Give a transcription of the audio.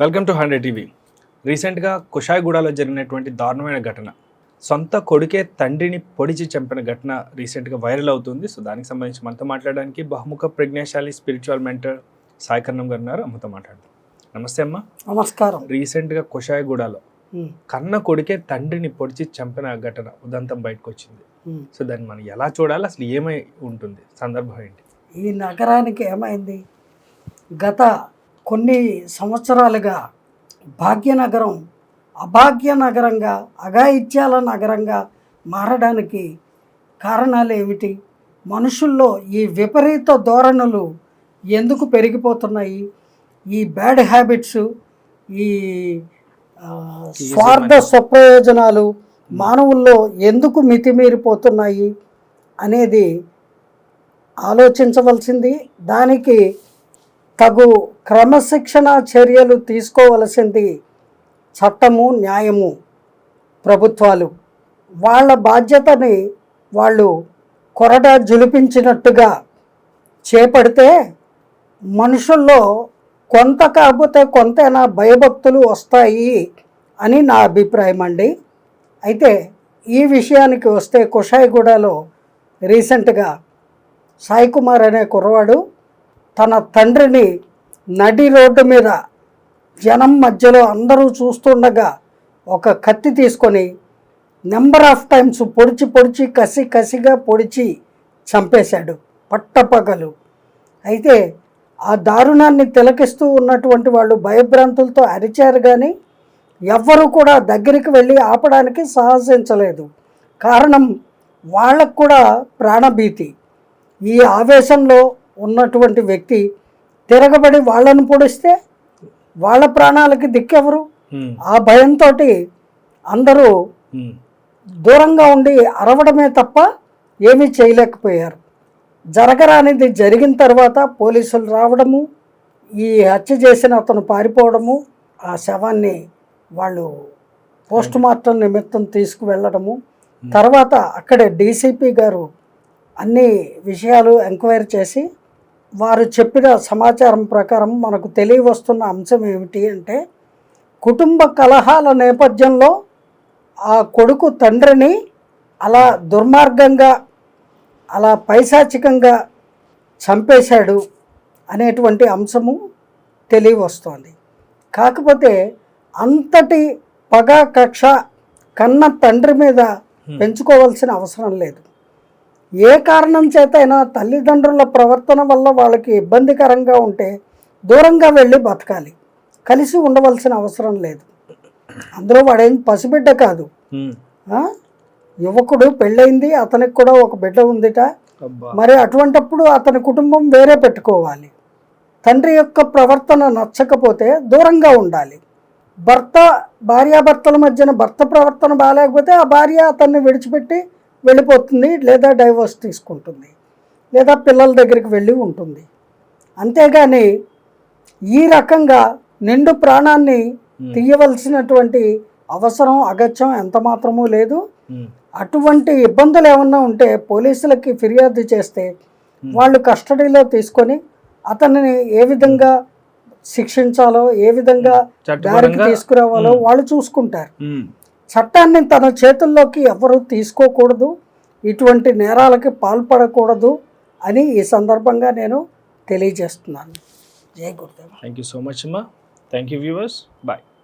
Welcome to 100 TV. రీసెంట్గా కుషాయిగూడలో జరిగినటువంటి దారుణమైన ఘటన, సొంత కొడుకే తండ్రిని పొడిచి చంపిన ఘటన రీసెంట్గా వైరల్ అవుతుంది. సో దానికి సంబంధించి మనతో మాట్లాడడానికి బహుముఖ ప్రజ్ఞాశాలి స్పిరిచువల్ మెంటర్ సాయికర్ణం గారు ఉన్నారు. అమ్మతో మాట్లాడదాం. నమస్తే అమ్మ. నమస్కారం. రీసెంట్గా కుషాయిగూడలో కన్న కొడుకే తండ్రిని పొడిచి చంపిన ఘటన ఉదంతం బయటకు వచ్చింది. సో దాన్ని మనం ఎలా చూడాలి, అసలు ఏమై ఉంటుంది, సందర్భం ఏంటి? ఈ నగరానికి ఏమైంది? గత కొన్ని సంవత్సరాలుగా భాగ్యనగరం అభాగ్యనగరంగా, అఘాయిత్యాల నగరంగా మారడానికి కారణాలు ఏమిటి? మనుషుల్లో ఈ విపరీత ధోరణులు ఎందుకు పెరిగిపోతున్నాయి? ఈ బ్యాడ్ హ్యాబిట్స్, ఈ స్వార్థ స్వప్రయోజనాలు మానవుల్లో ఎందుకు మితిమీరిపోతున్నాయి అనేది ఆలోచించవలసింది. దానికి తగు క్రమశిక్షణ చర్యలు తీసుకోవలసింది చట్టము, న్యాయము, ప్రభుత్వాలు. వాళ్ళ బాధ్యతని వాళ్ళు కొరడా జులిపించినట్టుగా చేపడితే మనుషుల్లో కొంత కాకపోతే కొంతైనా భయభక్తులు వస్తాయి అని నా అభిప్రాయం అండి. అయితే ఈ విషయానికి వస్తే కుషాయిగూడలో రీసెంట్గా సాయి కుమార్ అనే కుర్రవాడు తన తండ్రిని నడి రోడ్డు మీద జనం మధ్యలో అందరూ చూస్తుండగా ఒక కత్తి తీసుకొని నెంబర్ ఆఫ్ టైమ్స్ పొడిచి కసిగా పొడిచి చంపేశాడు పట్టపగలు. అయితే ఆ దారుణాన్ని తిలకిస్తూ ఉన్నటువంటి వాళ్ళు భయభ్రాంతులతో అరిచారు, కానీ ఎవ్వరూ కూడా దగ్గరికి వెళ్ళి ఆపడానికి సాహసించలేదు. కారణం, వాళ్ళకు కూడా ప్రాణభీతి. ఈ ఆవేశంలో ఉన్నటువంటి వ్యక్తి తిరగబడి వాళ్ళను పొడిస్తే వాళ్ళ ప్రాణాలకి దిక్కెవరు? ఆ భయంతో అందరూ దూరంగా ఉండి అరవడమే తప్ప ఏమీ చేయలేకపోయారు. జరగరానిది జరిగిన తర్వాత పోలీసులు రావడము, ఈ హత్య చేసిన అతను పారిపోవడము, ఆ శవాన్ని వాళ్ళు పోస్ట్ మార్టం నిమిత్తం తీసుకువెళ్ళడము, తర్వాత అక్కడే డీసీపీ గారు అన్ని విషయాలు ఎంక్వైరీ చేసి వారు చెప్పిన సమాచారం ప్రకారం మనకు తెలియవస్తున్న అంశం ఏమిటి అంటే, కుటుంబ కలహాల నేపథ్యంలో ఆ కొడుకు తండ్రిని అలా దుర్మార్గంగా, అలా పైశాచికంగా చంపేశాడు అనేటువంటి అంశము తెలియవస్తోంది. కాకపోతే అంతటి పగ కక్ష కన్న తండ్రి మీద పెంచుకోవాల్సిన అవసరం లేదు. ఏ కారణం చేతైనా తల్లిదండ్రుల ప్రవర్తన వల్ల వాళ్ళకి ఇబ్బందికరంగా ఉంటే దూరంగా వెళ్ళి బతకాలి, కలిసి ఉండవలసిన అవసరం లేదు. అందులో వాడేం పసిబిడ్డ కాదు, యువకుడు, పెళ్ళయింది, అతనికి కూడా ఒక బిడ్డ ఉందిట. మరి అటువంటప్పుడు అతని కుటుంబం వేరే పెట్టుకోవాలి. తండ్రి యొక్క ప్రవర్తన నచ్చకపోతే దూరంగా ఉండాలి. భార్యాభర్తల మధ్యన భర్త ప్రవర్తన బాగాలేకపోతే ఆ భార్య అతన్ని విడిచిపెట్టి వెళ్ళిపోతుంది, లేదా డైవోర్స్ తీసుకుంటుంది, లేదా పిల్లల దగ్గరికి వెళ్ళి ఉంటుంది. అంతేగాని ఈ రకంగా నిండు ప్రాణాన్ని తీయవలసినటువంటి అవసరం, అగత్యం ఎంత మాత్రమూ లేదు. అటువంటి ఇబ్బందులు ఏమన్నా ఉంటే పోలీసులకి ఫిర్యాదు చేస్తే వాళ్ళు కస్టడీలో తీసుకొని అతనిని ఏ విధంగా శిక్షించాలో, ఏ విధంగా దారికి తీసుకురావాలో వాళ్ళు చూసుకుంటారు. చట్టాన్ని తన చేతుల్లోకి ఎవరు తీసుకోకూడదు, ఇటువంటి నేరాలకి పాల్పడకూడదు అని ఈ సందర్భంగా నేను తెలియజేస్తున్నాను. జై Gurudev. Thank you so much అమ్మా. Thank you viewers. బాయ్.